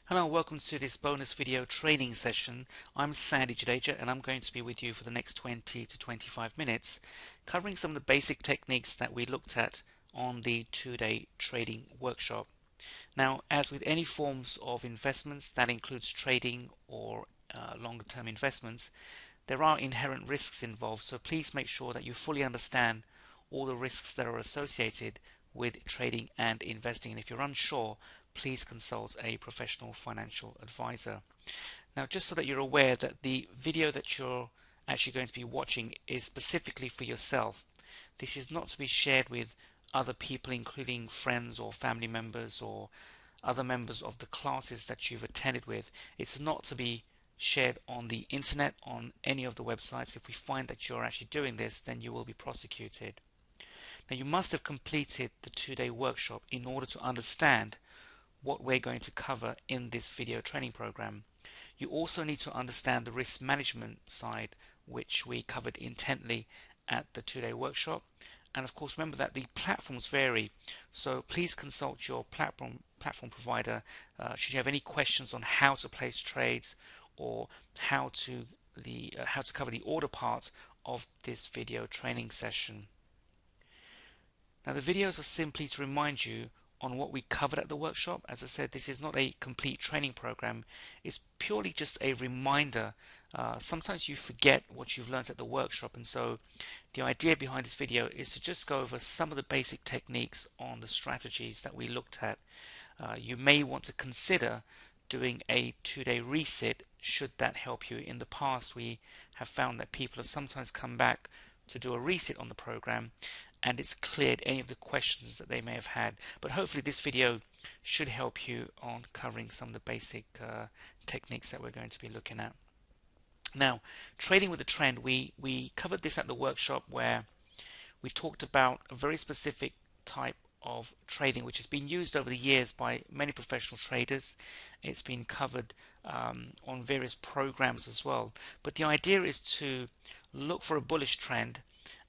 Hello, welcome to this bonus video training session. I'm Sandy Jadeja and I'm going to be with you for the next 20 to 25 minutes covering some of the basic techniques that we looked at on the 2-day trading workshop. Now, as with any forms of investments that includes trading or longer term investments, there are inherent risks involved, so please make sure that you fully understand all the risks that are associated with trading and investing, and if you're unsure, please consult a professional financial advisor. Now, just so that you're aware that the video that you're actually going to be watching is specifically for yourself. This is not to be shared with other people, including friends or family members or other members of the classes that you've attended with. It's not to be shared on the internet, on any of the websites. If we find that you're actually doing this, then you will be prosecuted. Now, you must have completed the 2-day workshop in order to understand what we're going to cover in this video training program. You also need to understand the risk management side, which we covered intently at the 2-day workshop. And of course, remember that the platforms vary, so please consult your platform provider should you have any questions on how to place trades or how to cover the order part of this video training session. Now, the videos are simply to remind you on what we covered at the workshop. As I said, this is not a complete training program. It's purely just a reminder. Sometimes you forget what you've learned at the workshop, and so the idea behind this video is to just go over some of the basic techniques on the strategies that we looked at. You may want to consider doing a 2-day reset should that help you. In the past, we have found that people have sometimes come back to do a reset on the program and it's cleared any of the questions that they may have had. But hopefully this video should help you on covering some of the basic techniques that we're going to be looking at. Now, trading with a trend, we covered this at the workshop where we talked about a very specific type of trading which has been used over the years by many professional traders. It's been covered on various programs as well. But the idea is to look for a bullish trend,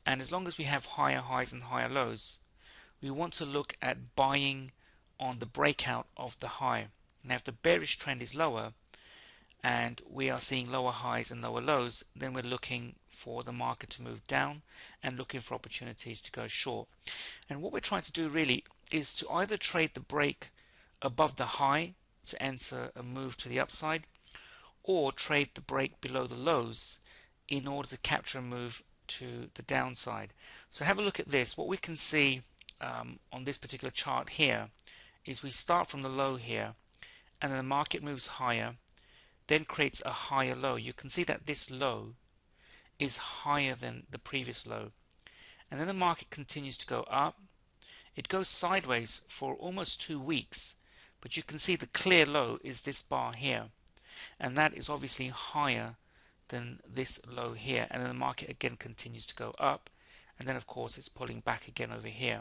and as long as we have higher highs and higher lows, we want to look at buying on the breakout of the high. Now, if the bearish trend is lower and we are seeing lower highs and lower lows, then we're looking for the market to move down and looking for opportunities to go short. And what we're trying to do really is to either trade the break above the high to enter a move to the upside, or trade the break below the lows in order to capture a move to the downside. So have a look at this. What we can see on this particular chart here is we start from the low here, and then the market moves higher, then creates a higher low. You can see that this low is higher than the previous low, and then the market continues to go up. It goes sideways for almost 2 weeks, but you can see the clear low is this bar here, and that is obviously higher than this low here, and then the market again continues to go up, and then of course it's pulling back again over here.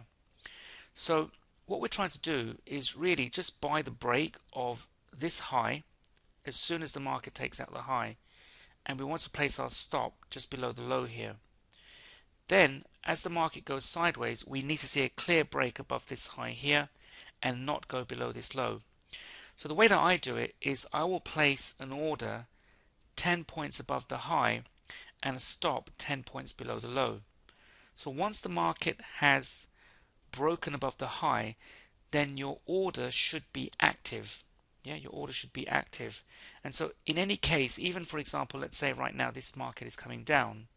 So what we're trying to do is really just buy the break of this high as soon as the market takes out the high, and we want to place our stop just below the low here. Then as the market goes sideways, we need to see a clear break above this high here and not go below this low. So the way that I do it is I will place an order 10 points above the high and a stop 10 points below the low. So once the market has broken above the high, then your order should be active. Yeah, your order should be active. And so in any case, even for example, let's say right now this market is coming down,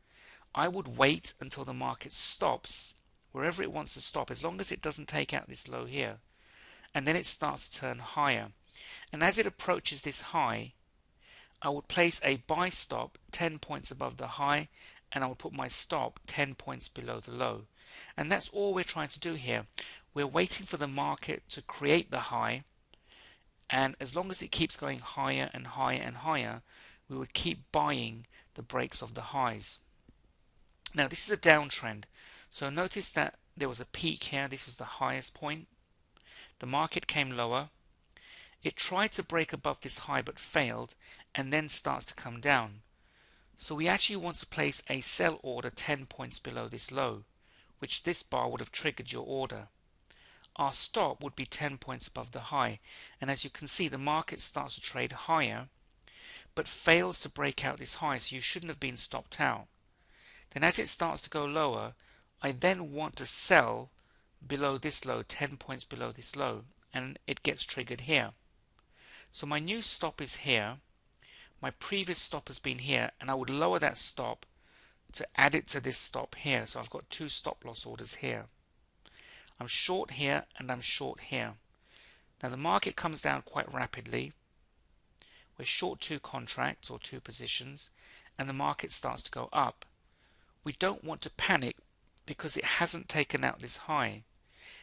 I would wait until the market stops wherever it wants to stop, as long as it doesn't take out this low here, and then it starts to turn higher. And as it approaches this high, I would place a buy stop 10 points above the high, and I would put my stop 10 points below the low. And that's all we're trying to do here. We're waiting for the market to create the high, and as long as it keeps going higher and higher and higher, we would keep buying the breaks of the highs. Now this is a downtrend, so notice that there was a peak here. This was the highest point. The market came lower. It tried to break above this high but failed, and then starts to come down. So we actually want to place a sell order 10 points below this low, which this bar would have triggered your order. our stop would be 10 points above the high. And as you can see, the market starts to trade higher but fails to break out this high, so you shouldn't have been stopped out. Then as it starts to go lower, I then want to sell below this low, 10 points below this low, and it gets triggered here. So my new stop is here, my previous stop has been here, and I would lower that stop to add it to this stop here. So I've got two stop loss orders here. I'm short here and I'm short here. Now the market comes down quite rapidly. We're short two contracts or two positions, and the market starts to go up. We don't want to panic because it hasn't taken out this high.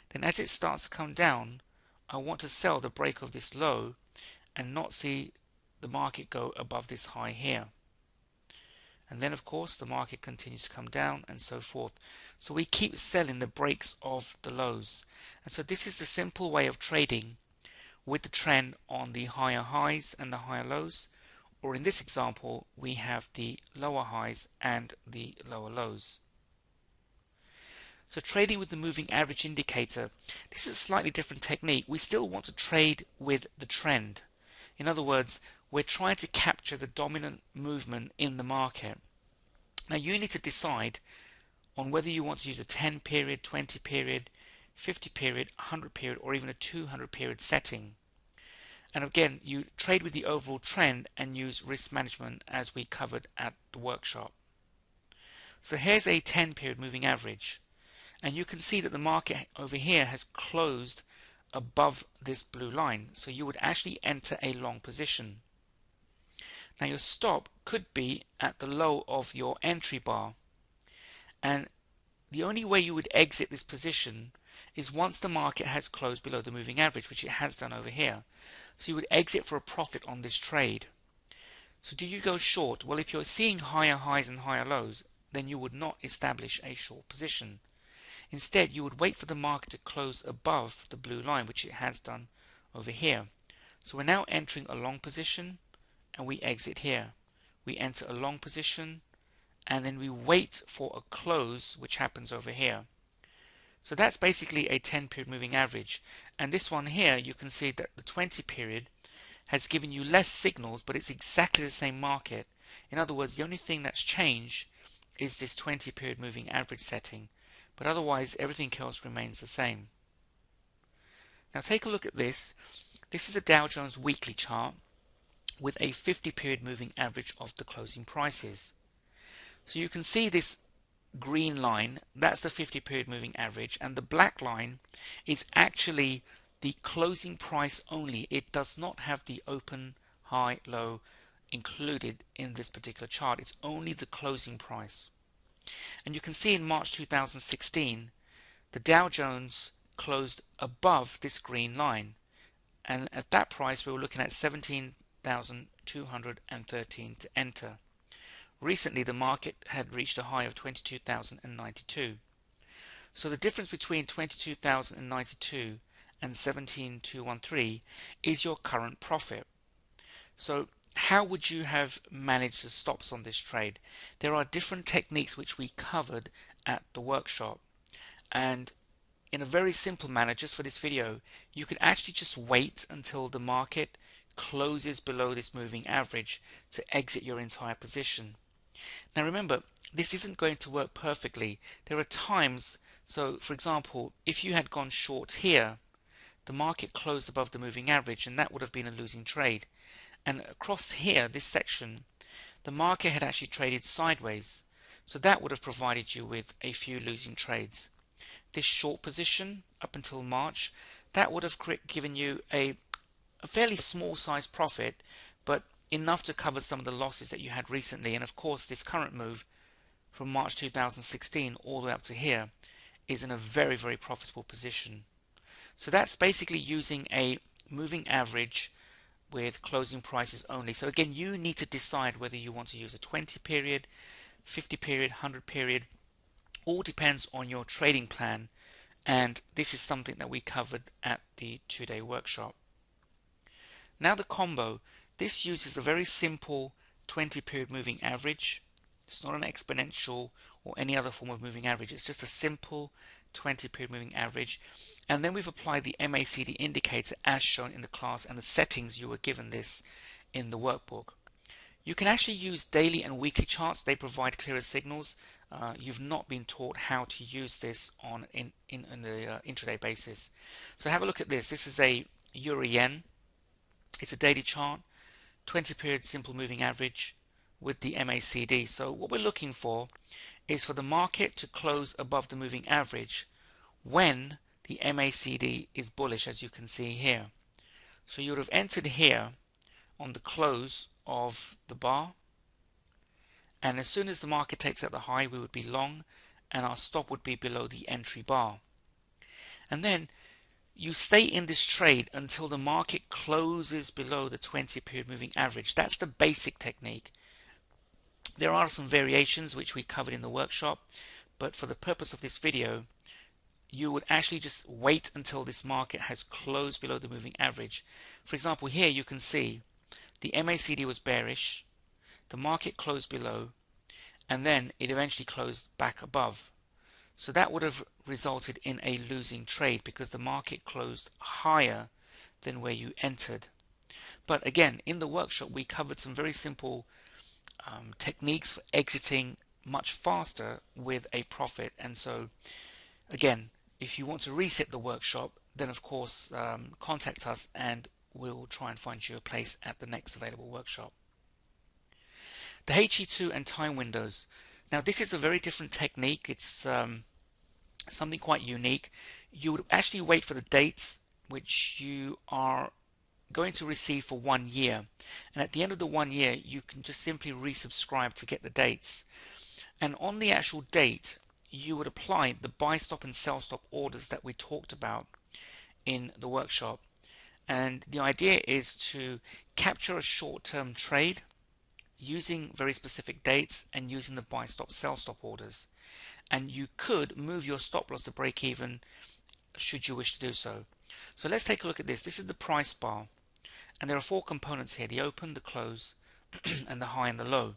Then as it starts to come down, I want to sell the break of this low and not see the market go above this high here. And then of course the market continues to come down and so forth. So we keep selling the breaks of the lows. And so this is the simple way of trading with the trend on the higher highs and the higher lows, or in this example we have the lower highs and the lower lows. So trading with the moving average indicator, this is a slightly different technique. We still want to trade with the trend. In other words, we're trying to capture the dominant movement in the market. Now you need to decide on whether you want to use a 10 period, 20 period, 50 period, 100 period, or even a 200 period setting. And again, you trade with the overall trend and use risk management as we covered at the workshop. So here's a 10 period moving average, and you can see that the market over here has closed above this blue line, so you would actually enter a long position. Now your stop could be at the low of your entry bar, and the only way you would exit this position is once the market has closed below the moving average, which it has done over here. So you would exit for a profit on this trade. So do you go short? Well, if you're seeing higher highs and higher lows, then you would not establish a short position. Instead, you would wait for the market to close above the blue line, which it has done over here. So we're now entering a long position, and we exit here. We enter a long position, and then we wait for a close, which happens over here. So that's basically a 10 period moving average. And this one here, you can see that the 20 period has given you less signals, but it's exactly the same market. In other words, the only thing that's changed is this 20 period moving average setting. But otherwise, everything else remains the same. Now take a look at this. This is a Dow Jones weekly chart with a 50 period moving average of the closing prices. So you can see this green line, that's the 50 period moving average, and the black line is actually the closing price only. It does not have the open, high, low included in this particular chart. It's only the closing price. And you can see in March 2016 the Dow Jones closed above this green line, and at that price we were looking at 17,213 to enter. Recently the market had reached a high of 22,092. So the difference between 22,092 and 17,213 is your current profit. So how would you have managed the stops on this trade? There are different techniques which we covered at the workshop, and in a very simple manner, just for this video, you could actually just wait until the market closes below this moving average to exit your entire position. Now remember, this isn't going to work perfectly. There are times, so for example, if you had gone short here, the market closed above the moving average, and that would have been a losing trade. And across here, this section, the market had actually traded sideways, so that would have provided you with a few losing trades. This short position up until March, that would have given you a fairly small size profit, but enough to cover some of the losses that you had recently. And of course this current move from March 2016 all the way up to here is in a very, very profitable position. So that's basically using a moving average with closing prices only. So again, you need to decide whether you want to use a 20 period, 50 period, 100 period. All depends on your trading plan, and this is something that we covered at the 2-day workshop. Now the combo, this uses a very simple 20 period moving average. It's not an exponential or any other form of moving average. It's just a simple 20-period moving average, and then we've applied the MACD indicator as shown in the class and the settings you were given this in the workbook. You can actually use daily and weekly charts. They provide clearer signals. You've not been taught how to use this on the intraday basis. So have a look at this. This is a Euro Yen. It's a daily chart, 20-period simple moving average with the MACD. So what we're looking for is for the market to close above the moving average when the MACD is bullish, as you can see here. So you would have entered here on the close of the bar, and as soon as the market takes out the high, we would be long, and our stop would be below the entry bar. And then you stay in this trade until the market closes below the 20-period moving average. That's the basic technique. There are some variations which we covered in the workshop, but for the purpose of this video, you would actually just wait until this market has closed below the moving average. For example, here you can see the MACD was bearish, the market closed below, and then it eventually closed back above. So that would have resulted in a losing trade because the market closed higher than where you entered. But again, in the workshop we covered some very simple techniques for exiting much faster with a profit. And so again, if you want to reset the workshop, then of course contact us and we'll try and find you a place at the next available workshop. The HE2 and time windows. Now this is a very different technique. It's something quite unique. You would actually wait for the dates which you are going to receive for 1 year, and at the end of the 1 year you can just simply resubscribe to get the dates, and on the actual date you would apply the buy stop and sell stop orders that we talked about in the workshop. And the idea is to capture a short-term trade using very specific dates and using the buy stop sell stop orders, and you could move your stop loss to break even should you wish to do so. So let's take a look at this. This is the price bar, and there are 4 components here: the open, the close, and the high and the low.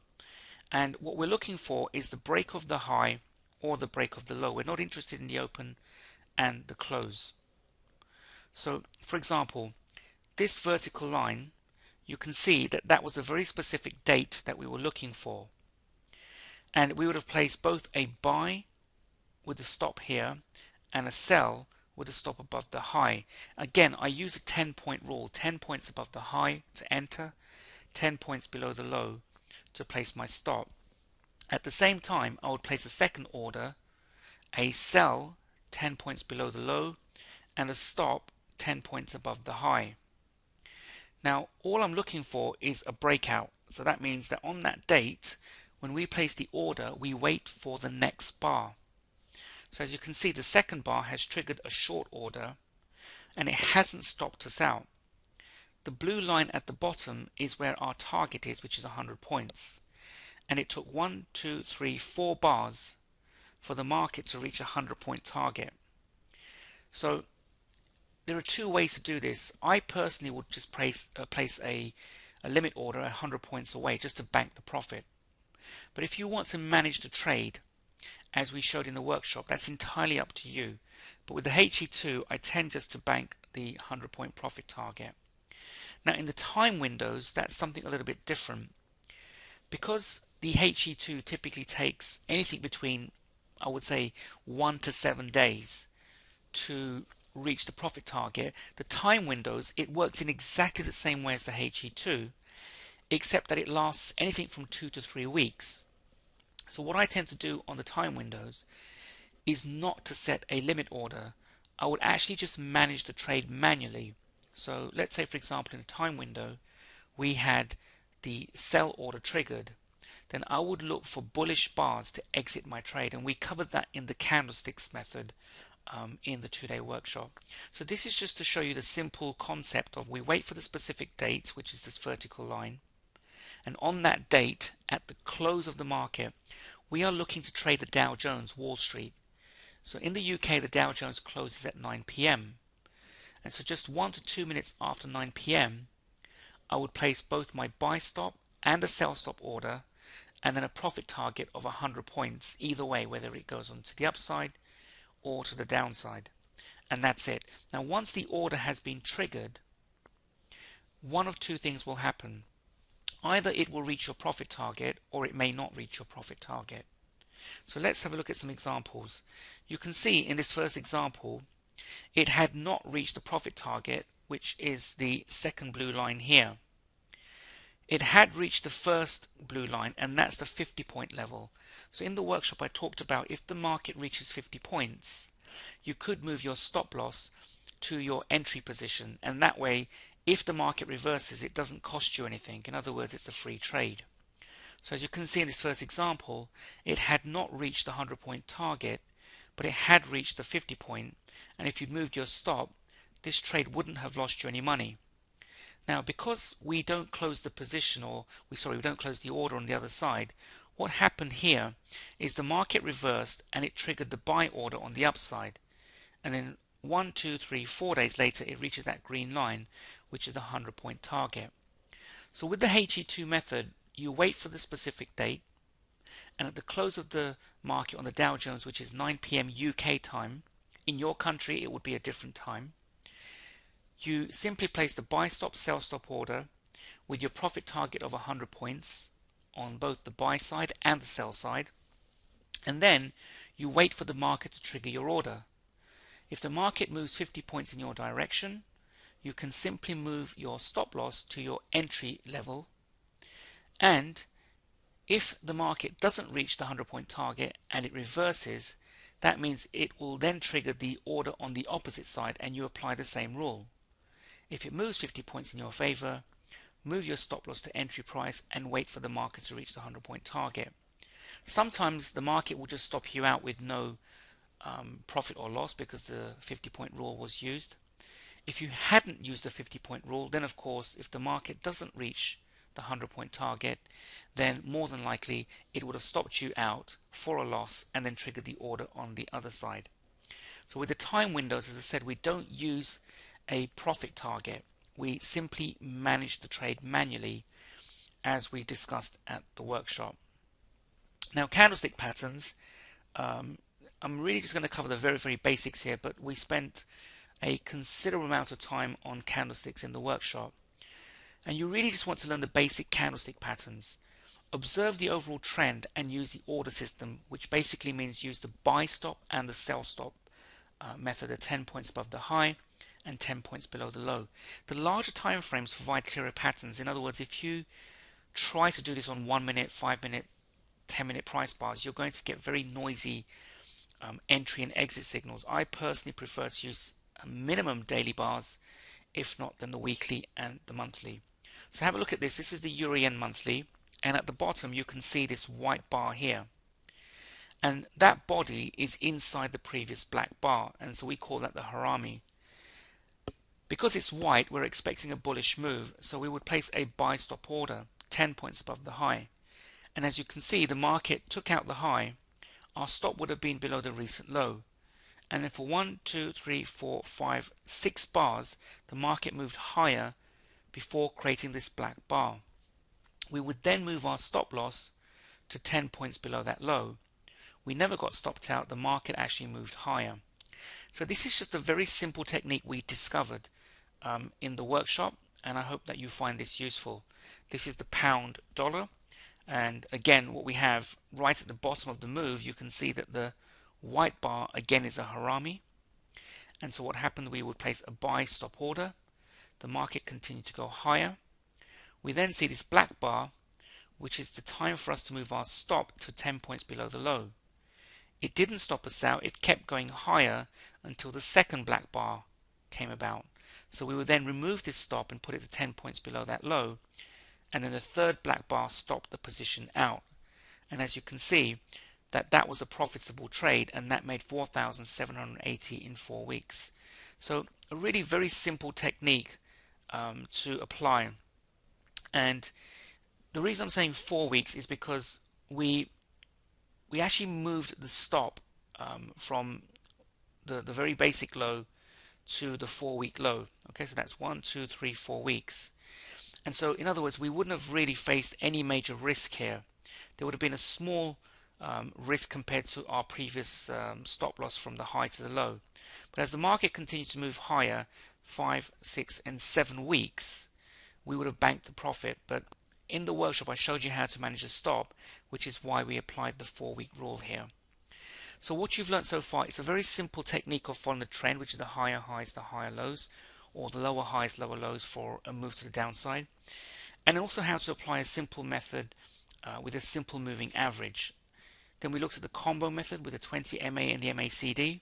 And what we're looking for is the break of the high or the break of the low. We're not interested in the open and the close. So for example, this vertical line, you can see that that was a very specific date that we were looking for, and we would have placed both a buy with a stop here and a sell with a stop above the high. Again, I use a 10-point rule: 10 points above the high to enter, 10 points below the low to place my stop. At the same time, I would place a second order, a sell 10 points below the low, and a stop 10 points above the high. Now all I'm looking for is a breakout, so that means that on that date when we place the order we wait for the next bar. So as you can see, the second bar has triggered a short order and it hasn't stopped us out. The blue line at the bottom is where our target is, which is 100 points, and it took 1, 2, 3, 4 bars for the market to reach a 100-point target. So there are 2 ways to do this. I personally would just place a limit order 100 points away just to bank the profit. But if you want to manage the trade, as we showed in the workshop, that's entirely up to you. But with the HE2, I tend just to bank the 100-point profit target. Now in the time windows, that's something a little bit different. Because the HE2 typically takes anything between, I would say, 1 to 7 days to reach the profit target, the time windows, it works in exactly the same way as the HE2, except that it lasts anything from 2 to 3 weeks. So what I tend to do on the time windows is not to set a limit order. I would actually just manage the trade manually. So let's say, for example, in a time window we had the sell order triggered, then I would look for bullish bars to exit my trade, and we covered that in the candlesticks method in the 2-day workshop. So this is just to show you the simple concept of we wait for the specific date, which is this vertical line, and on that date, at the close of the market, we are looking to trade the Dow Jones, Wall Street. So in the UK, the Dow Jones closes at 9 p.m. and so just 1 to 2 minutes after 9 p.m. I would place both my buy stop and a sell stop order, and then a profit target of 100 points either way, whether it goes on to the upside or to the downside, and that's it. Now once the order has been triggered, one of two things will happen. Either it will reach your profit target or it may not reach your profit target. So let's have a look at some examples. You can see in this first example it had not reached the profit target, which is the second blue line here. It had reached the first blue line, and that's the 50-point level. So in the workshop I talked about if the market reaches 50 points, you could move your stop loss to your entry position, and that way if the market reverses it doesn't cost you anything. In other words, it's a free trade. So as you can see in this first example, it had not reached the 100-point target, but it had reached the 50-point, and if you'd moved your stop, this trade wouldn't have lost you any money. Now because we don't close the position, or we don't close the order on the other side, what happened here is the market reversed and it triggered the buy order on the upside, and then 1, 2, 3, 4 days later it reaches that green line, which is the 100-point target. So with the HE2 method, you wait for the specific date, and at the close of the market on the Dow Jones, which is 9 p.m. UK time, in your country it would be a different time, you simply place the buy stop sell stop order with your profit target of 100 points on both the buy side and the sell side, and then you wait for the market to trigger your order. If the market moves 50 points in your direction, you can simply move your stop loss to your entry level, and if the market doesn't reach the 100-point target and it reverses, that means it will then trigger the order on the opposite side and you apply the same rule. If it moves 50 points in your favor, move your stop loss to entry price and wait for the market to reach the 100-point target. Sometimes the market will just stop you out with no profit or loss because the 50-point rule was used. If you hadn't used the 50-point rule, then of course if the market doesn't reach the 100-point target, then more than likely it would have stopped you out for a loss and then triggered the order on the other side. So with the time windows, as I said, we don't use a profit target. We simply manage the trade manually as we discussed at the workshop. Now candlestick patterns, I'm really just going to cover the very basics here, but we spent a considerable amount of time on candlesticks in the workshop. And you really just want to learn the basic candlestick patterns. Observe the overall trend and use the order system, which basically means use the buy stop and the sell stop method at 10 points above the high and 10 points below the low. The larger time frames provide clearer patterns. In other words, if you try to do this on 1 minute, 5 minute, 10-minute price bars, you're going to get very noisy entry and exit signals. I personally prefer to use minimum daily bars, if not then the weekly and the monthly. So have a look at this. This is the Euro-Yen monthly, and at the bottom you can see this white bar here, and that body is inside the previous black bar, and so we call that the harami. Because it's white, we're expecting a bullish move, so we would place a buy stop order 10 points above the high, and as you can see the market took out the high. Our stop would have been below the recent low, and then for 1, 2, 3, 4, 5, 6 bars the market moved higher before creating this black bar. We would then move our stop loss to 10 points below that low. We never got stopped out, the market actually moved higher. So this is just a very simple technique we discovered in the workshop, and I hope that you find this useful. This is the pound dollar, and again what we have right at the bottom of the move, you can see that the white bar again is a harami, and so what happened, we would place a buy stop order. The market continued to go higher. We then see this black bar, which is the time for us to move our stop to 10 points below the low. It didn't stop us out, it kept going higher until the second black bar came about. So we would then remove this stop and put it to 10 points below that low, and then the third black bar stopped the position out. And as you can see, that was a profitable trade, and that made 4,780 in 4 weeks. So a really very simple technique to apply. And the reason I'm saying 4 weeks is because we actually moved the stop from the very basic low to the 4-week low. Okay, so that's 1, 2, 3, 4 weeks. And so in other words, we wouldn't have really faced any major risk here. There would have been a small risk compared to our previous stop loss from the high to the low. But as the market continued to move higher, 5, 6, and 7 weeks, we would have banked the profit. But in the workshop, I showed you how to manage a stop, which is why we applied the 4-week rule here. So what you've learned so far is a very simple technique of following the trend, which is the higher highs, the higher lows, or the lower highs, lower lows for a move to the downside. And also how to apply a simple method with a simple moving average. Then we looked at the combo method with the 20 MA and the MACD.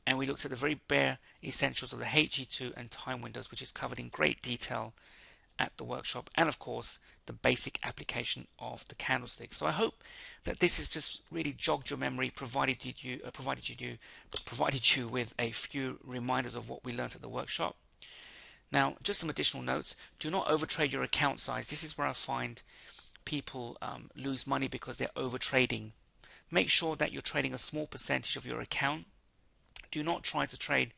And we looked at the very bare essentials of the HE2 and time windows, which is covered in great detail at the workshop, and of course the basic application of the candlestick. So I hope that this has just really jogged your memory, provided you with a few reminders of what we learned at the workshop. Now, just some additional notes: do not overtrade your account size. This is where I find people lose money because they're overtrading. Make sure that you're trading a small percentage of your account. Do not try to trade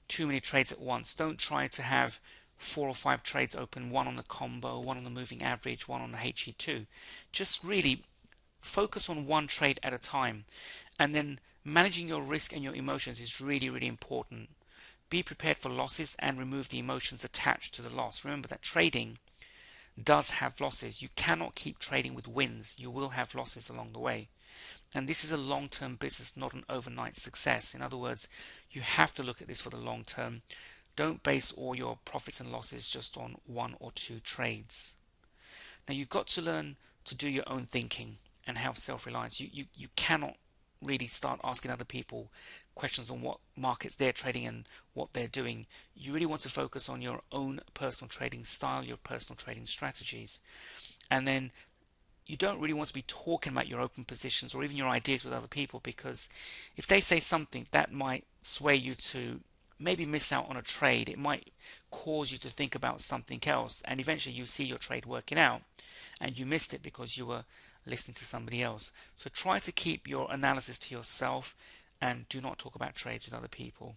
too many trades at once. Don't try to have 4 or 5 trades open, one on the combo, one on the moving average, one on the HE2. Just really focus on one trade at a time. And then managing your risk and your emotions is really, really important. Be prepared for losses and remove the emotions attached to the loss. Remember that trading does have losses. You cannot keep trading with wins. You will have losses along the way. And this is a long-term business, not an overnight success. In other words, you have to look at this for the long term. Don't base all your profits and losses just on 1 or 2 trades. Now, you've got to learn to do your own thinking and have self-reliance. You cannot really start asking other people questions on what markets they're trading and what they're doing. You really want to focus on your own personal trading style, your personal trading strategies. And then you don't really want to be talking about your open positions or even your ideas with other people, because if they say something that might sway you to maybe miss out on a trade, it might cause you to think about something else, and eventually you see your trade working out and you missed it because you were listening to somebody else. So try to keep your analysis to yourself and do not talk about trades with other people.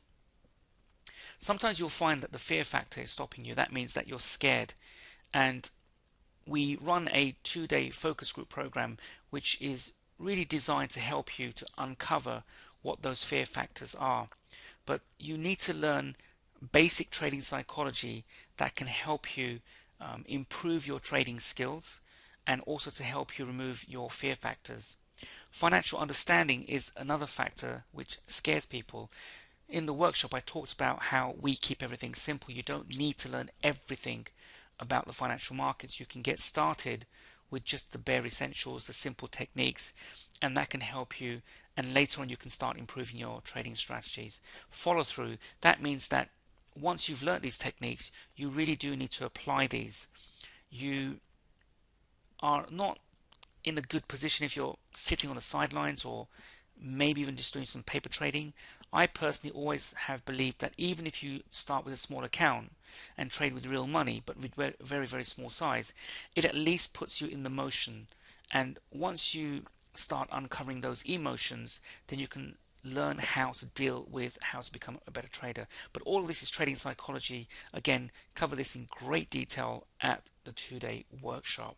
Sometimes you'll find that the fear factor is stopping you. That means that you're scared, and we run a 2-day focus group program which is really designed to help you to uncover what those fear factors are. But you need to learn basic trading psychology that can help you improve your trading skills and also to help you remove your fear factors. Financial understanding is another factor which scares people. In the workshop I talked about how we keep everything simple. You don't need to learn everything about the financial markets. You can get started with just the bare essentials, the simple techniques, and that can help you, and later on you can start improving your trading strategies. Follow through. That means that once you've learned these techniques, you really do need to apply these. You are not in a good position if you're sitting on the sidelines or maybe even just doing some paper trading. I personally always have believed that even if you start with a small account and trade with real money, but with very, very small size, it at least puts you in the motion. And once you start uncovering those emotions, then you can learn how to deal with how to become a better trader. But all of this is trading psychology. Again, cover this in great detail at the 2-day workshop.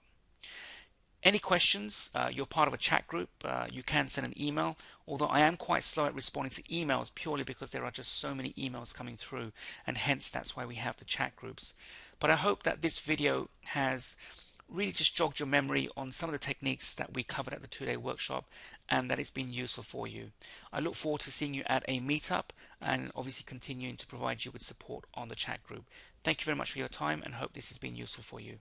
Any questions? You're part of a chat group. You can send an email, although I am quite slow at responding to emails purely because there are just so many emails coming through, and hence that's why we have the chat groups. But I hope that this video has really just jogged your memory on some of the techniques that we covered at the 2-day workshop, and that it's been useful for you. I look forward to seeing you at a meetup and obviously continuing to provide you with support on the chat group. Thank you very much for your time and hope this has been useful for you.